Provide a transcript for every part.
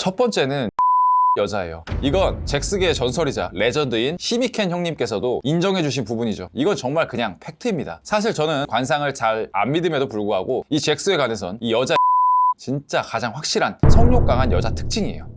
첫 번째는 여자예요. 이건 잭스계의 전설이자 레전드인 시미켄 형님께서도 인정해주신 부분이죠. 이건 정말 그냥 팩트입니다. 사실 저는 관상을 잘 안 믿음에도 불구하고 이 잭스에 관해선 이 여자 진짜 가장 확실한 성욕 강한 여자 특징이에요.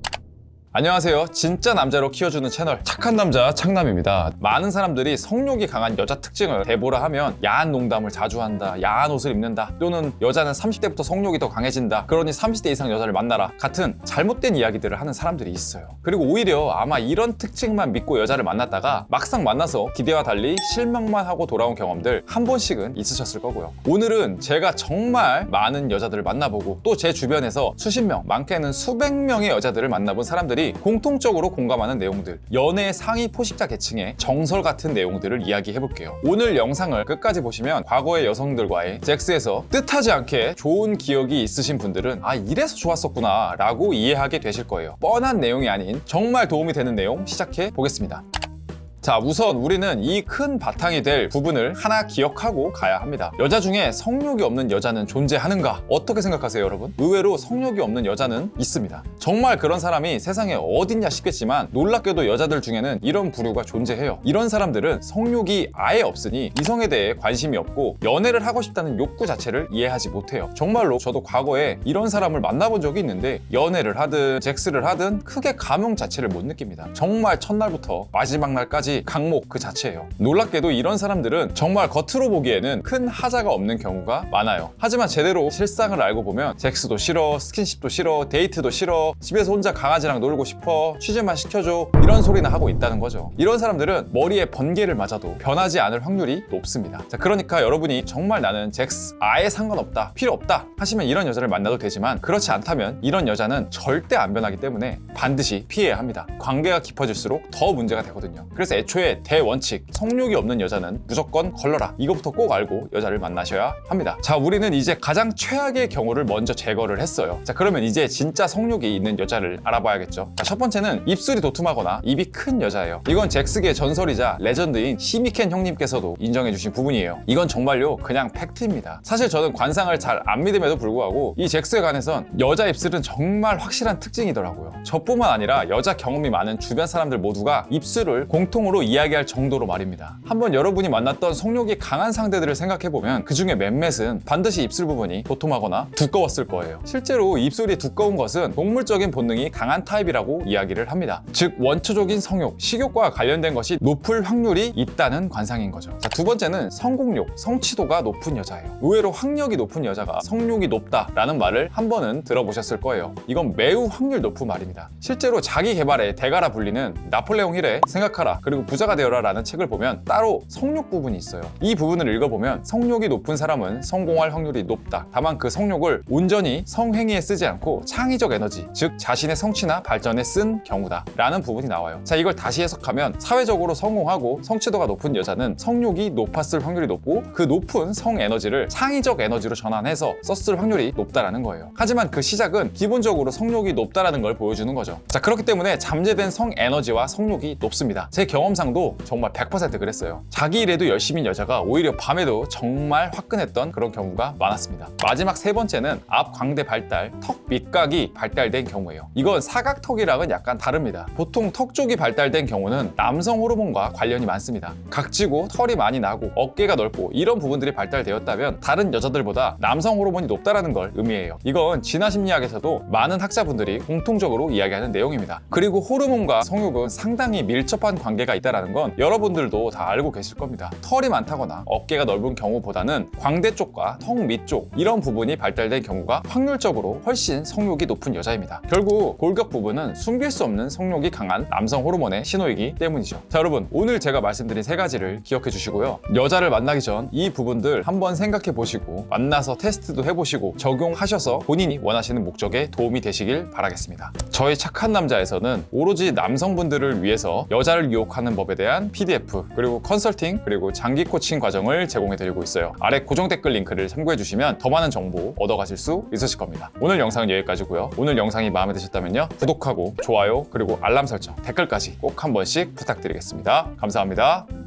안녕하세요. 진짜 남자로 키워주는 채널 착한 남자 창남입니다. 많은 사람들이 성욕이 강한 여자 특징을 대보라 하면 야한 농담을 자주 한다, 야한 옷을 입는다, 또는 여자는 30대부터 성욕이 더 강해진다, 그러니 30대 이상 여자를 만나라 같은 잘못된 이야기들을 하는 사람들이 있어요. 그리고 오히려 아마 이런 특징만 믿고 여자를 만났다가 막상 만나서 기대와 달리 실망만 하고 돌아온 경험들 한 번씩은 있으셨을 거고요. 오늘은 제가 정말 많은 여자들을 만나보고 또 제 주변에서 수십 명, 많게는 수백 명의 여자들을 만나본 사람들이 공통적으로 공감하는 내용들, 연애 상위 포식자 계층의 정설 같은 내용들을 이야기해볼게요. 오늘 영상을 끝까지 보시면 과거의 여성들과의 잭스에서 뜻하지 않게 좋은 기억이 있으신 분들은 아, 이래서 좋았었구나 라고 이해하게 되실 거예요. 뻔한 내용이 아닌 정말 도움이 되는 내용 시작해 보겠습니다. 자, 우선 우리는 이 큰 바탕이 될 부분을 하나 기억하고 가야 합니다. 여자 중에 성욕이 없는 여자는 존재하는가? 어떻게 생각하세요, 여러분? 의외로 성욕이 없는 여자는 있습니다. 정말 그런 사람이 세상에 어딨냐 싶겠지만 놀랍게도 여자들 중에는 이런 부류가 존재해요. 이런 사람들은 성욕이 아예 없으니 이성에 대해 관심이 없고 연애를 하고 싶다는 욕구 자체를 이해하지 못해요. 정말로 저도 과거에 이런 사람을 만나본 적이 있는데 연애를 하든 잭스를 하든 크게 감흥 자체를 못 느낍니다. 정말 첫날부터 마지막 날까지 강목 그 자체예요. 놀랍게도 이런 사람들은 정말 겉으로 보기에는 큰 하자가 없는 경우가 많아요. 하지만 제대로 실상을 알고 보면 잭스도 싫어, 스킨십도 싫어, 데이트도 싫어, 집에서 혼자 강아지랑 놀고 싶어, 취직만 시켜줘, 이런 소리나 하고 있다는 거죠. 이런 사람들은 머리에 번개를 맞아도 변하지 않을 확률이 높습니다. 자, 그러니까 여러분이 정말 나는 잭스 아예 상관없다, 필요 없다 하시면 이런 여자를 만나도 되지만 그렇지 않다면 이런 여자는 절대 안 변하기 때문에 반드시 피해야 합니다. 관계가 깊어질수록 더 문제가 되거든요. 그래서 애초에 대원칙, 성욕이 없는 여자는 무조건 걸러라, 이것부터 꼭 알고 여자를 만나셔야 합니다. 자, 우리는 이제 가장 최악의 경우를 먼저 제거를 했어요. 자, 그러면 이제 진짜 성욕이 있는 여자를 알아봐야겠죠. 자, 첫 번째는 입술이 도톰하거나 입이 큰 여자예요. 이건 잭스계의 전설이자 레전드인 시미켄 형님께서도 인정해주신 부분이에요. 이건 정말요 그냥 팩트입니다. 사실 저는 관상을 잘 안 믿음에도 불구하고 이 잭스에 관해선 여자 입술은 정말 확실한 특징이더라고요. 저뿐만 아니라 여자 경험이 많은 주변 사람들 모두가 입술을 공통으로 이야기할 정도로 말입니다. 한번 여러분이 만났던 성욕이 강한 상대들을 생각해보면 그 중에 몇몇은 반드시 입술 부분이 도톰하거나 두꺼웠을 거예요. 실제로 입술이 두꺼운 것은 동물적인 본능이 강한 타입이라고 이야기를 합니다. 즉 원초적인 성욕, 식욕과 관련된 것이 높을 확률이 있다는 관상인 거죠. 자, 두 번째는 성공욕, 성취도가 높은 여자예요. 의외로 학력이 높은 여자가 성욕이 높다라는 말을 한 번은 들어보셨을 거예요. 이건 매우 확률 높은 말입니다. 실제로 자기 개발의 대가라 불리는 나폴레옹 힐의 생각하라 그리고 부자가 되어라 라는 책을 보면 따로 성욕 부분이 있어요. 이 부분을 읽어보면 성욕이 높은 사람은 성공할 확률이 높다. 다만 그 성욕을 온전히 성행위에 쓰지 않고 창의적 에너지, 즉 자신의 성취나 발전에 쓴 경우다 라는 부분이 나와요. 자, 이걸 다시 해석하면 사회적으로 성공하고 성취도가 높은 여자는 성욕이 높았을 확률이 높고 그 높은 성 에너지를 창의적 에너지로 전환해서 썼을 확률이 높다라는 거예요. 하지만 그 시작은 기본적으로 성욕이 높다라는 걸 보여주는 거죠. 자, 그렇기 때문에 잠재된 성 에너지와 성욕이 높습니다. 제 경험상도 정말 100% 그랬어요. 자기 일에도 열심인 여자가 오히려 밤에도 정말 화끈했던 그런 경우가 많았습니다. 마지막 세 번째는 앞 광대 발달, 턱 밑각이 발달된 경우예요. 이건 사각턱이랑은 약간 다릅니다. 보통 턱 쪽이 발달된 경우는 남성 호르몬과 관련이 많습니다. 각지고 털이 많이 나고 어깨가 넓고 이런 부분들이 발달되었다면 다른 여자들보다 남성 호르몬이 높다라는 걸 의미해요. 이건 진화 심리학에서도 많은 학자분들이 공통적으로 이야기하는 내용입니다. 그리고 호르몬과 성욕은 상당히 밀접한 관계가 있다는 건 여러분들도 다 알고 계실 겁니다. 털이 많다거나 어깨가 넓은 경우보다는 광대 쪽과 턱 밑쪽 이런 부분이 발달된 경우가 확률적으로 훨씬 성욕이 높은 여자입니다. 결국 골격 부분은 숨길 수 없는 성욕이 강한 남성 호르몬의 신호이기 때문이죠. 자, 여러분 오늘 제가 말씀드린 세 가지를 기억해 주시고요. 여자를 만나기 전 이 부분들 한번 생각해 보시고 만나서 테스트도 해보시고 적용하셔서 본인이 원하시는 목적에 도움이 되시길 바라겠습니다. 저희 착한 남자에서는 오로지 남성분들을 위해서 여자를 유혹하는 법에 대한 PDF 그리고 컨설팅 그리고 장기 코칭 과정을 제공해드리고 있어요. 아래 고정 댓글 링크를 참고해주시면 더 많은 정보 얻어가실 수 있으실 겁니다. 오늘 영상은 여기까지고요. 오늘 영상이 마음에 드셨다면요, 구독하고 좋아요 그리고 알람 설정, 댓글까지 꼭 한 번씩 부탁드리겠습니다. 감사합니다.